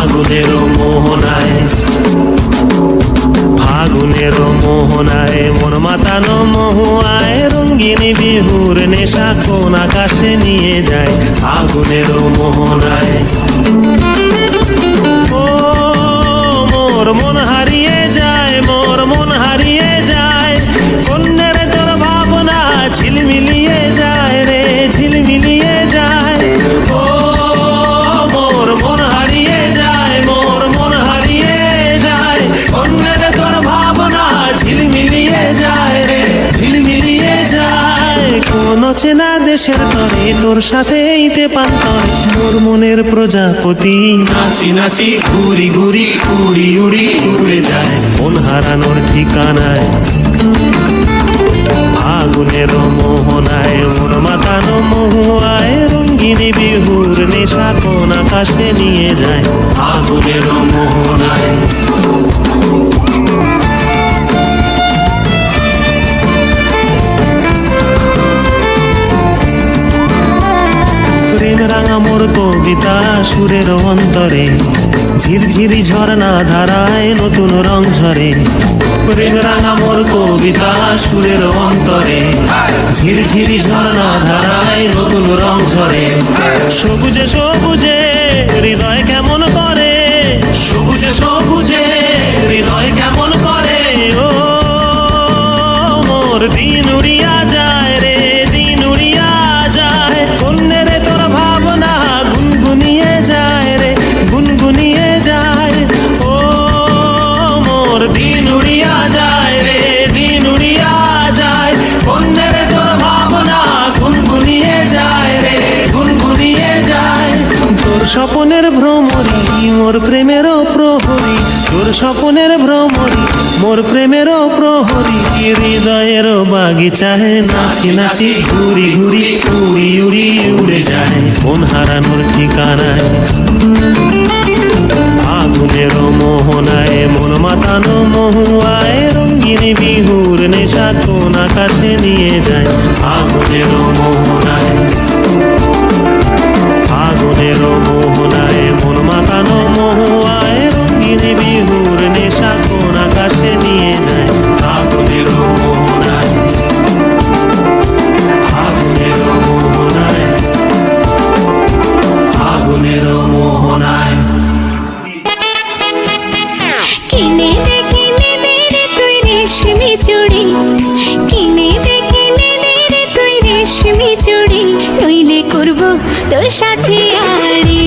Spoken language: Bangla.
ফাগুনের মোহনায়, ফাগুনের মোহনায় মন মাতানো মহুয়ায় রঙ্গিনী বিহুর নেশা কোন আকাশে নিয়ে যায়। ফাগুনের মোহনায় ও মোর মন হারিয়ে যায়, মোর মন হারিয়ে যায়, কন্যের তোর ভাবনা ঝিলমিলিয়ে যায় রে, ঝিলমিলিয়ে যায়। ও মোর মন হারিয়ে যায়, মোর মন হারিয়ে যায়, কন্যের তোর ভাবনা ঝিলমিলিয়ে যায় রে, ঝিলমিলিয়ে যায়। কোন চেনা দেশের তরে তোর সাথে এইতে পান্তরে মোর মনের প্রজাপতি নাচি নাচি ঘুরি ঘুরি উড়ি উড়ি উড়ে যায় মন হারানোর ঠিকানায়। ফাগুনের মোহনায় মন মাতানো মহুয়ায় রঙ্গিনী বিহুর নেশা কোন আকাশে নিয়ে যায়। ফাগুনের মোহনায় প্রেম রাঙা মোর কবিতা সুরের অন্তরে ঝিরঝিরি ঝর্ণা ধারায় নতুন রং ঝরে। প্রেম রাঙা মোর কবিতা সুরের অন্তরে ঝিরঝিরি ঝর্ণা ধারায় নতুন রং ঝরে। সবুজে সবুজে হৃদয় কেমন করে, সবুজে সবুজে হৃদয় কেমন করে। ও মোর দিন উড়িয়া যায় রে, দিন উড়িয়া যায়, কন্যের তোর ভাবনা গুনগুনিয়ে যায় রে, গুনগুনিয়ে যায়। ও মোর দিন উড়িয়া যায় রে, দিন উড়িয়া যায়, কন্যের তোর ভাবনা গুনগুনিয়ে যায় রে, গুনগুনিয়ে যায়। তোর স্বপনের ভ্রমরি মোর প্রেমেরও প্রহরী, তোর স্বপনের ভ্রমরি মোর প্রেমেরও প্রহরী। হৃদয়ের বাগিচায় নাচি নাচি ঘুরি ঘুরি উড়ি উড়ি উড়ে যায় মন হারানোর ঠিকানায়। ফাগুনের মোহনায় মন মাতানো মহুয়ায় রঙ্গিনী বিহুর নেশা কোন আকাশে নিয়ে যায়। ফাগুনের মোহনায়, ফাগুনের মোহনায় মন মাতানো মহুয়ায় রঙ্গিনী বিহুর নেশা কোন আকাশে নিয়ে যায়। ফাগুনের মোহনায়, ফাগুনের মোহনায়, ফাগুনের মোহনায়। কিনে দে রে তুই রেশমি চুড়ি, কিনে দে রে তুই রেশমি চুড়ি, নইলে করবো তোর সাথে আড়ি।